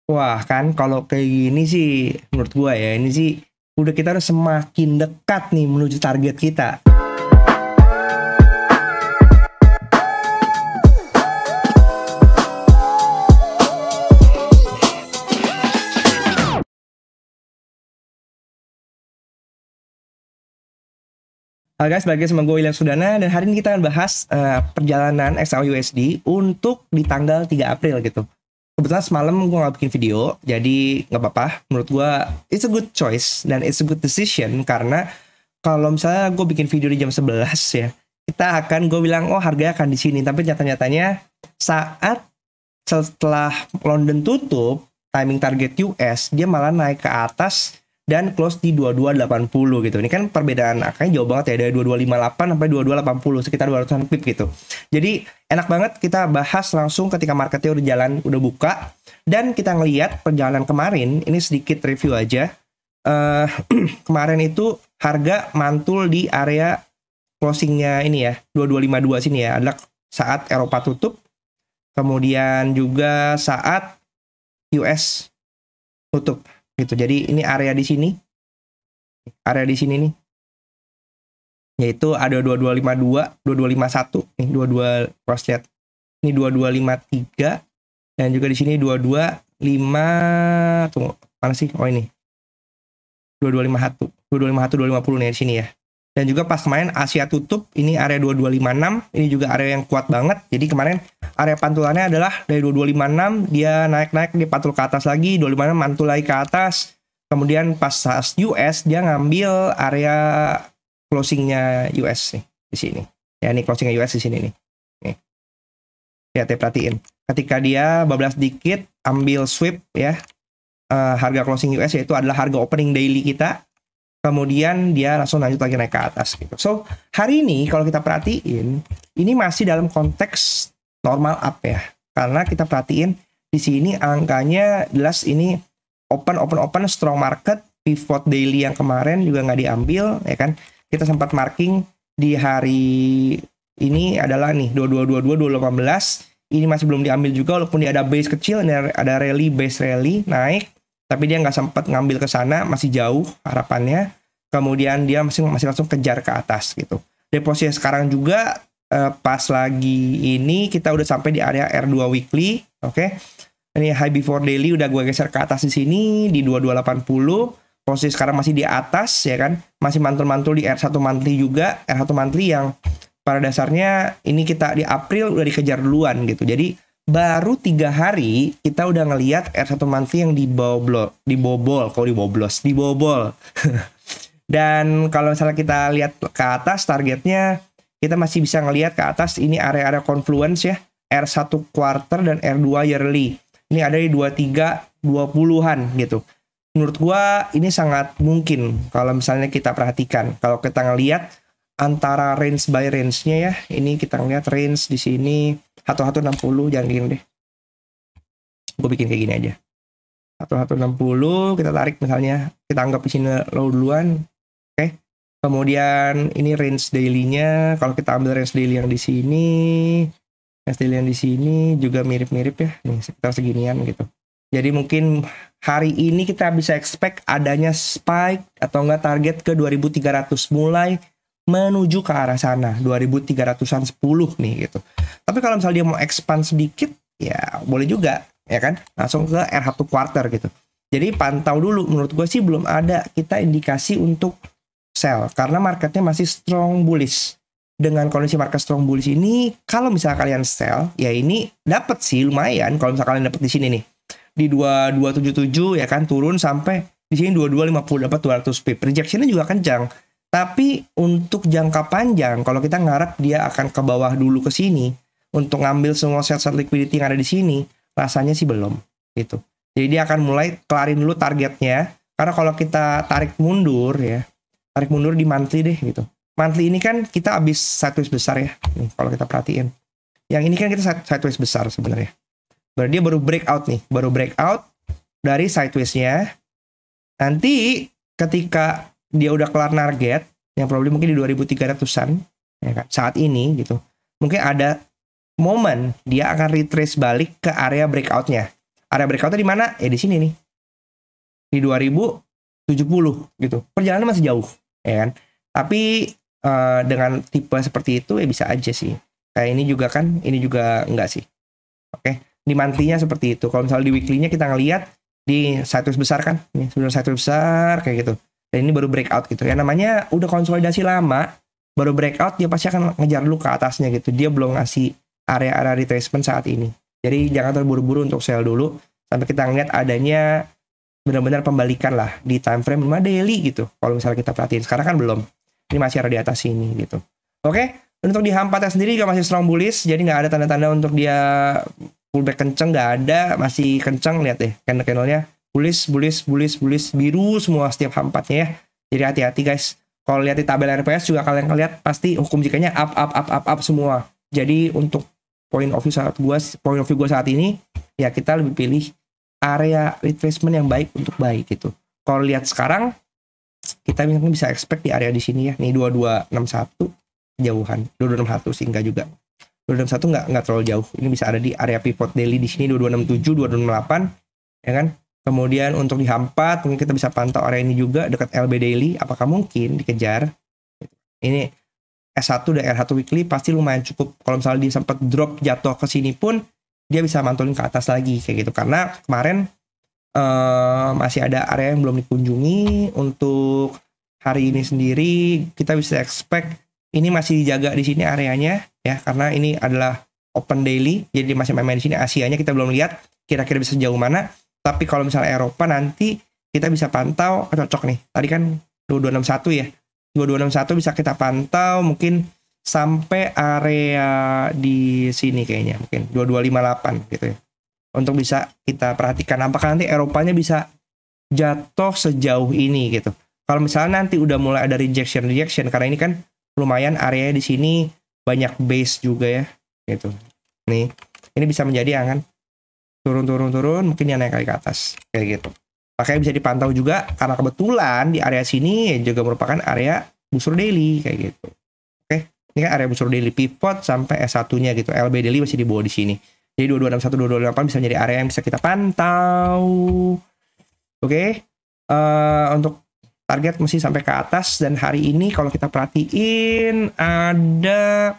Wah kan kalau kayak gini sih menurut gua ya ini sih udah kita udah semakin dekat nih menuju target kita. Halo guys, balik lagi sama gue William Sudana dan hari ini kita akan bahas perjalanan XAUUSD untuk di tanggal 3 April gitu. Kebetulan semalam gue nggak bikin video, jadi nggak apa-apa. Menurut gue, it's a good choice dan it's a good decision karena kalau misalnya gue bikin video di jam 11 ya, gue bilang, oh harganya akan di sini. Tapi nyata-nyatanya saat setelah London tutup, timing target US, dia malah naik ke atas dan close di 2280 gitu. Ini kan perbedaan angkanya jauh banget ya, dari 2258 sampai 2280, sekitar 200-an pip gitu. Jadi enak banget kita bahas langsung ketika marketnya udah jalan, udah buka. Dan kita ngelihat perjalanan kemarin, ini sedikit review aja. Kemarin itu harga mantul di area closingnya ini ya, 2252 sini ya, adalah saat Eropa tutup. Kemudian juga saat US tutup gitu. Jadi ini area di sini. Area di sini nih. Yaitu ada 2252, 2251, nih 22 cross lihat. Ini 2253 dan juga di sini 225 tunggu, mana sih? Oh ini. 2251, 2251, 250 nih di sini ya. Dan juga pas kemarin Asia tutup, ini area 2256, ini juga area yang kuat banget. Jadi kemarin area pantulannya adalah dari 2256, dia naik-naik, dia pantul ke atas lagi, 256 mantul lagi ke atas. Kemudian pas US, dia ngambil area closingnya US nih, di sini. Ya ini closingnya US di sini nih. Nih. Lihat ya, perhatiin. Ketika dia bablas dikit, ambil sweep ya, harga closing US yaitu adalah harga opening daily kita. Kemudian dia langsung lanjut lagi naik ke atas gitu. So, hari ini kalau kita perhatiin, ini masih dalam konteks normal up ya. Karena kita perhatiin di sini angkanya jelas ini open strong market, pivot daily yang kemarin juga nggak diambil ya kan. Kita sempat marking di hari ini adalah nih 2222 2018. Ini masih belum diambil juga walaupun dia ada base kecil, ini ada rally base rally naik. Tapi dia nggak sempat ngambil ke sana, masih jauh harapannya. Kemudian dia masih langsung kejar ke atas gitu. Di posisi sekarang juga pas lagi ini kita udah sampai di area R2 weekly, oke. Ini high before daily udah gue geser ke atas di sini di 2280. Posisi sekarang masih di atas ya kan, masih mantul-mantul di R1 monthly juga, R1 monthly yang pada dasarnya ini kita di April udah dikejar duluan gitu. Jadi baru 3 hari kita udah ngelihat R1 monthly yang dibobol. Dan kalau misalnya kita lihat ke atas targetnya, kita masih bisa ngelihat ke atas ini area-area confluence ya, R1 quarter dan R2 yearly. Ini ada di 23 20-an gitu. Menurut gua ini sangat mungkin kalau misalnya kita perhatikan. Kalau kita ngelihat antara range by range-nya ya, ini kita ngelihat range di sini 1160, jangan gini deh. Gue bikin kayak gini aja. 1160, kita tarik misalnya, kita anggap di sini low duluan. Oke. Kemudian ini range daily-nya, kalau kita ambil range daily yang di sini, range daily yang di sini juga mirip-mirip ya, nih sekitar seginian gitu. Jadi mungkin hari ini kita bisa expect adanya spike atau enggak target ke 2300 mulai menuju ke arah sana, 2300-an 10 nih gitu. Tapi kalau misalnya dia mau expand sedikit, ya boleh juga, ya kan? Langsung ke R1 quarter gitu. Jadi pantau dulu, menurut gue sih belum ada kita indikasi untuk sell, karena marketnya masih strong bullish. Dengan kondisi market strong bullish ini, kalau misalnya kalian sell, ya ini dapat sih lumayan. Kalau misalnya kalian dapat di sini nih, di 2277 ya kan, turun sampai di sini 2250 dapat 200 pip. Rejectionnya juga kencang. Tapi untuk jangka panjang, kalau kita ngarep dia akan ke bawah dulu ke sini untuk ngambil semua set-set liquidity yang ada di sini, rasanya sih belum gitu. Jadi dia akan mulai kelarin dulu targetnya. Karena kalau kita tarik mundur ya, tarik mundur di monthly deh gitu. Monthly ini kan kita habis sideways besar ya. Nih kalau kita perhatiin. Yang ini kan kita sideways besar sebenarnya. Berarti dia baru breakout nih, baru breakout dari sideways-nya. Nanti ketika dia udah kelar target, yang problem mungkin di 2300-an ya kan, saat ini gitu. Mungkin ada momen dia akan retrace balik ke area breakout-nya. Area breakoutnya di mana? Ya di sini nih. Di 2070 gitu. Perjalanan masih jauh, ya kan? Tapi dengan tipe seperti itu ya bisa aja sih. Kayak ini juga kan, ini juga enggak sih. Oke, di monthly-nya seperti itu. Kalau misalnya di weekly-nya kita ngelihat di sideways besar kan, ini sudah sideways besar kayak gitu. Dan ini baru breakout gitu. Ya namanya udah konsolidasi lama, baru breakout dia pasti akan ngejar dulu ke atasnya gitu. Dia belum ngasih area-area retracement saat ini. Jadi jangan terburu-buru untuk sell dulu sampai kita ngeliat adanya benar-benar pembalikan lah di time frame 5 daily gitu. Kalau misalnya kita perhatiin, sekarang kan belum. Ini masih ada di atas sini gitu. Oke, untuk di H4 sendiri juga masih strong bullish, jadi nggak ada tanda-tanda untuk dia pullback kenceng, nggak ada, masih kenceng. Lihat deh candle-candlenya bullish, bullish, bullish, bullish, biru semua setiap H4-nya ya. Jadi hati-hati guys. Kalau lihat di tabel RPS juga kalian lihat pasti hukum jikanya up, up, up, up, up semua. Jadi untuk point of view gue saat ini ya kita lebih pilih area retracement yang baik untuk baik gitu. Kalau lihat sekarang kita bisa expect di area di sini ya. Nih 2261 jauhan. 2261 sih enggak juga. 2261 enggak terlalu jauh. Ini bisa ada di area pivot daily di sini 2267, 2268 ya kan. Kemudian untuk di H4 mungkin kita bisa pantau area ini juga dekat LB daily, apakah mungkin dikejar. Ini S1 dan R1 weekly pasti lumayan cukup. Kalau misalnya dia sempat drop jatuh ke sini pun dia bisa mantulin ke atas lagi kayak gitu, karena kemarin masih ada area yang belum dikunjungi. Untuk hari ini sendiri kita bisa expect ini masih dijaga di sini areanya ya, karena ini adalah open daily, jadi masih main-main di sini. Asianya kita belum lihat kira-kira bisa sejauh mana, tapi kalau misalnya Eropa nanti kita bisa pantau cocok nih. Tadi kan 2261 ya, 2261 bisa kita pantau mungkin sampai area di sini kayaknya, mungkin 2258 gitu ya. Untuk bisa kita perhatikan apakah nanti Eropanya bisa jatuh sejauh ini gitu. Kalau misalnya nanti udah mulai ada rejection karena ini kan lumayan area di sini banyak base juga ya gitu. Nih, ini bisa menjadi akan turun mungkin yang naik kali ke atas kayak gitu. Makanya bisa dipantau juga karena kebetulan di area sini juga merupakan area busur daily kayak gitu. Oke, ini kan area busur daily pivot sampai S1-nya gitu. LB daily masih di bawah di sini. Jadi 2261, 2258 bisa jadi area yang bisa kita pantau. Oke. Untuk target mesti sampai ke atas, dan hari ini kalau kita perhatiin ada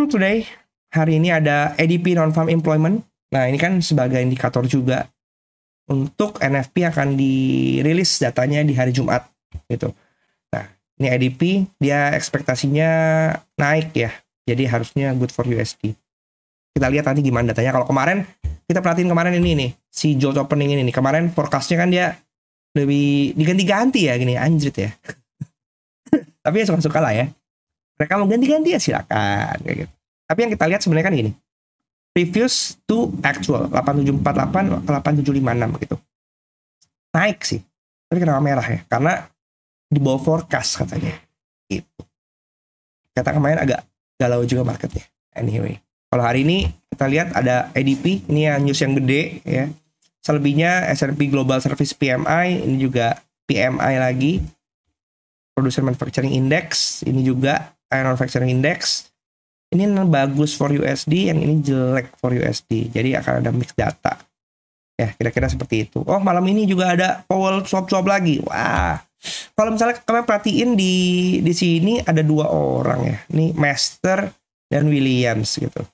today hari ini ada ADP non-farm employment. Nah, ini kan sebagai indikator juga untuk NFP akan dirilis datanya di hari Jumat gitu. Nah, ini ADP dia ekspektasinya naik ya. Jadi harusnya good for USD. Kita lihat nanti gimana datanya. Kalau kemarin kita perhatiin kemarin ini nih, si Jolt opening ini nih. Kemarin forecastnya kan dia lebih diganti-ganti ya gini, anjrit ya. Tapi ya suka-suka lah ya. Mereka mau ganti-ganti ya silakan kayak gitu. Tapi yang kita lihat sebenarnya kan gini. Previous to actual 8748 8756 gitu. Naik sih. Tapi kenapa merah ya? Karena di bawah forecast katanya. Gitu. Kata kemarin agak galau juga marketnya. Anyway, kalau hari ini kita lihat ada ADP, ini ya news yang gede ya. Selebihnya S&P Global Service PMI, ini juga PMI lagi. Producer Manufacturing Index, ini juga Iron Manufacturing Index. Ini bagus for USD, yang ini jelek for USD. Jadi akan ada mix data. Ya, kira-kira seperti itu. Oh, malam ini juga ada Powell swap lagi. Wah. Kalau misalnya kalian perhatiin di sini ada dua orang ya. Ini Master dan Williams gitu.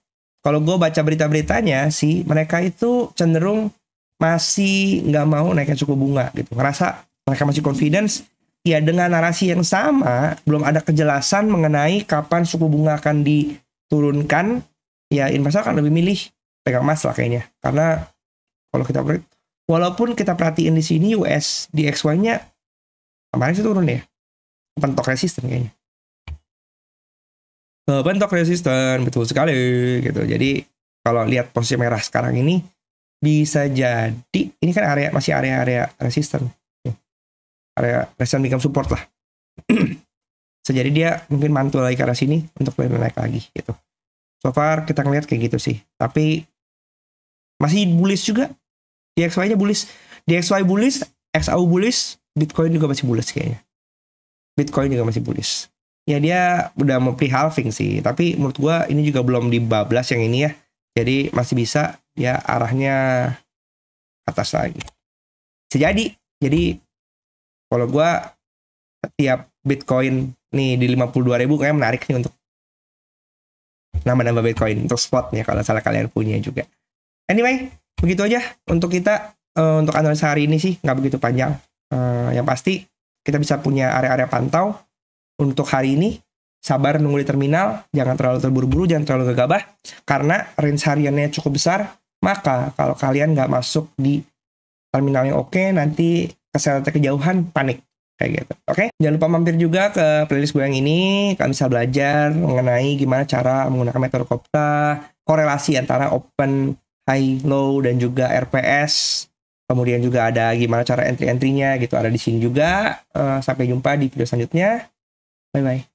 Kalau gue baca berita-beritanya sih, mereka itu cenderung masih nggak mau naikkan suku bunga gitu. Ngerasa mereka masih confidence. Ya dengan narasi yang sama, belum ada kejelasan mengenai kapan suku bunga akan diturunkan. Ya investor akan lebih milih pegang emas lah kayaknya. Karena kalau kita walaupun kita perhatiin di sini US di XY-nya kemarin sih turun ya. Pentok resisten kayaknya. Bentuk resisten, betul sekali gitu. Jadi kalau lihat posisi merah sekarang ini bisa jadi ini kan masih area resisten, area resisten become support lah. Jadi dia mungkin mantul lagi ke arah sini untuk naik lagi gitu. So far kita ngeliat kayak gitu sih. Tapi masih bullish juga. DXY-nya bullish, DXY bullish, XAU bullish, Bitcoin juga masih bullish kayaknya. Bitcoin juga masih bullish. Ya dia udah mau pre-halving sih, tapi menurut gua ini juga belum dibablas yang ini ya. Jadi masih bisa ya arahnya atas lagi. Bisa jadi kalau gue setiap Bitcoin nih di 52.000 kayaknya menarik nih untuk nambah-nambah Bitcoin untuk spotnya kalau salah kalian punya juga. Anyway, begitu aja untuk kita untuk analisa hari ini sih, nggak begitu panjang. Yang pasti kita bisa punya area-area pantau untuk hari ini. Sabar nunggu di terminal, jangan terlalu terburu-buru, jangan terlalu gegabah, karena range hariannya cukup besar. Maka kalau kalian nggak masuk di terminal yang oke, nanti keseretnya kejauhan, panik kayak gitu. Oke, jangan lupa mampir juga ke playlist gue yang ini. Kalian bisa belajar mengenai gimana cara menggunakan metode Kopta, korelasi antara open, high, low, dan juga RPS. Kemudian juga ada gimana cara entry-entry-nya gitu, ada di sini juga. Sampai jumpa di video selanjutnya. Bye-bye.